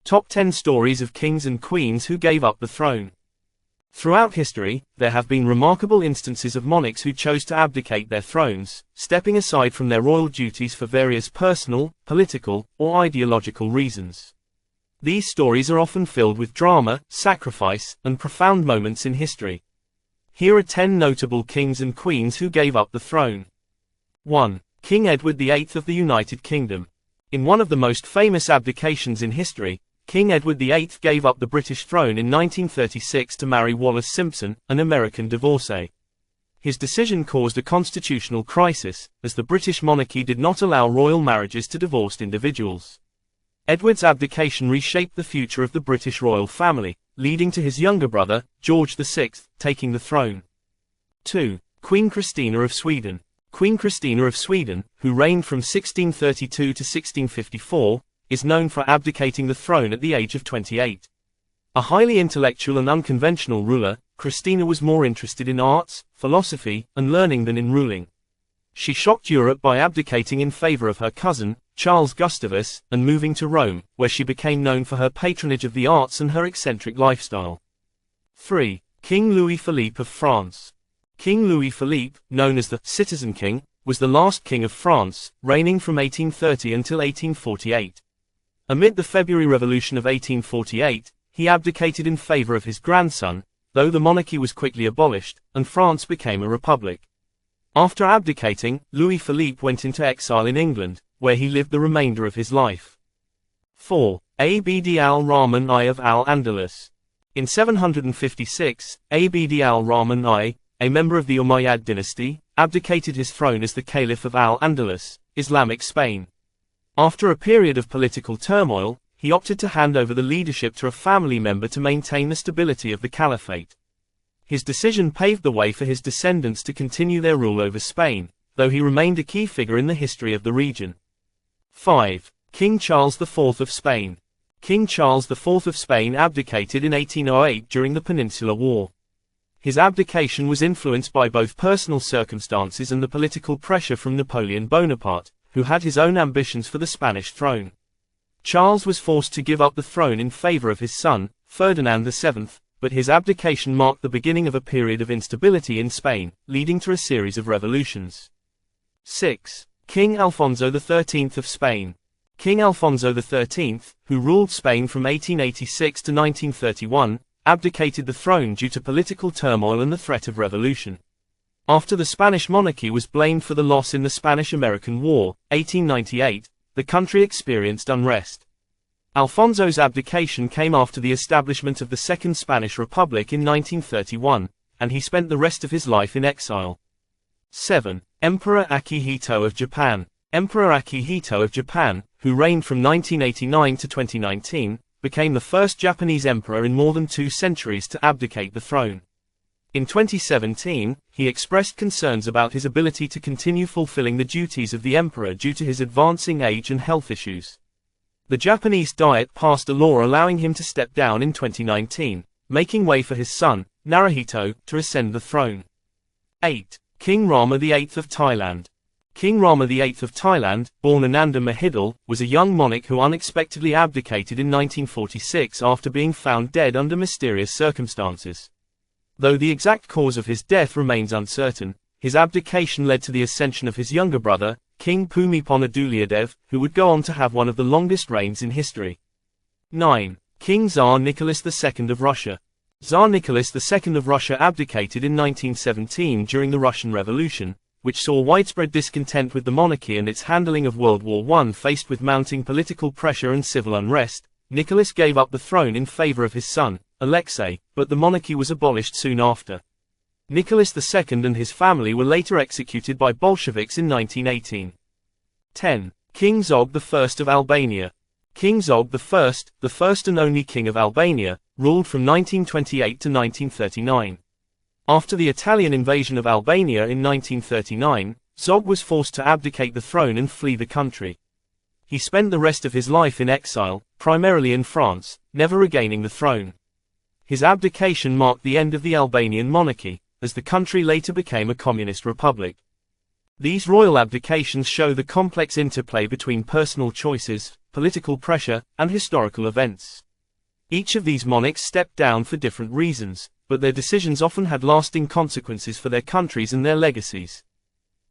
Top 10 Stories of Kings and Queens Who Gave Up the Throne. Throughout history, there have been remarkable instances of monarchs who chose to abdicate their thrones, stepping aside from their royal duties for various personal, political, or ideological reasons. These stories are often filled with drama, sacrifice, and profound moments in history. Here are 10 notable kings and queens who gave up the throne. 1. King Edward VIII of the United Kingdom. In one of the most famous abdications in history, King Edward VIII gave up the British throne in 1936 to marry Wallis Simpson, an American divorcee. His decision caused a constitutional crisis, as the British monarchy did not allow royal marriages to divorced individuals. Edward's abdication reshaped the future of the British royal family, leading to his younger brother, George VI, taking the throne. 2. Queen Christina of Sweden. Queen Christina of Sweden, who reigned from 1632 to 1654, is known for abdicating the throne at the age of 28. A highly intellectual and unconventional ruler, Christina was more interested in arts, philosophy, and learning than in ruling. She shocked Europe by abdicating in favor of her cousin, Charles Gustavus, and moving to Rome, where she became known for her patronage of the arts and her eccentric lifestyle. 3. King Louis Philippe of France. King Louis Philippe, known as the Citizen King, was the last king of France, reigning from 1830 until 1848. Amid the February Revolution of 1848, he abdicated in favor of his grandson, though the monarchy was quickly abolished, and France became a republic. After abdicating, Louis Philippe went into exile in England, where he lived the remainder of his life. 4. Abd al-Rahman I of Al-Andalus. In 756, Abd al-Rahman I, a member of the Umayyad dynasty, abdicated his throne as the Caliph of Al-Andalus, Islamic Spain. After a period of political turmoil, he opted to hand over the leadership to a family member to maintain the stability of the caliphate. His decision paved the way for his descendants to continue their rule over Spain, though he remained a key figure in the history of the region. 5. King Charles IV of Spain. King Charles IV of Spain abdicated in 1808 during the Peninsular War. His abdication was influenced by both personal circumstances and the political pressure from Napoleon Bonaparte, who had his own ambitions for the Spanish throne. Charles was forced to give up the throne in favor of his son, Ferdinand VII, but his abdication marked the beginning of a period of instability in Spain, leading to a series of revolutions. 6. King Alfonso XIII of Spain. King Alfonso XIII, who ruled Spain from 1886 to 1931, abdicated the throne due to political turmoil and the threat of revolution. After the Spanish monarchy was blamed for the loss in the Spanish-American War, 1898, the country experienced unrest. Alfonso's abdication came after the establishment of the Second Spanish Republic in 1931, and he spent the rest of his life in exile. 7. Emperor Akihito of Japan. Emperor Akihito of Japan, who reigned from 1989 to 2019, became the first Japanese emperor in more than 2 centuries to abdicate the throne. In 2017, he expressed concerns about his ability to continue fulfilling the duties of the emperor due to his advancing age and health issues. The Japanese Diet passed a law allowing him to step down in 2019, making way for his son, Naruhito, to ascend the throne. 8. King Rama VIII of Thailand. King Rama VIII of Thailand, born Ananda Mahidol, was a young monarch who unexpectedly abdicated in 1946 after being found dead under mysterious circumstances. Though the exact cause of his death remains uncertain, his abdication led to the ascension of his younger brother, King Bhumibol Adulyadej, who would go on to have one of the longest reigns in history. 9. King Tsar Nicholas II of Russia. Tsar Nicholas II of Russia abdicated in 1917 during the Russian Revolution, which saw widespread discontent with the monarchy and its handling of World War I. Faced with mounting political pressure and civil unrest, Nicholas gave up the throne in favor of his son, Alexei, but the monarchy was abolished soon after. Nicholas II and his family were later executed by Bolsheviks in 1918. 10. King Zog I of Albania. King Zog I, the first and only king of Albania, ruled from 1928 to 1939. After the Italian invasion of Albania in 1939, Zog was forced to abdicate the throne and flee the country. He spent the rest of his life in exile, primarily in France, never regaining the throne. His abdication marked the end of the Albanian monarchy, as the country later became a communist republic. These royal abdications show the complex interplay between personal choices, political pressure, and historical events. Each of these monarchs stepped down for different reasons, but their decisions often had lasting consequences for their countries and their legacies.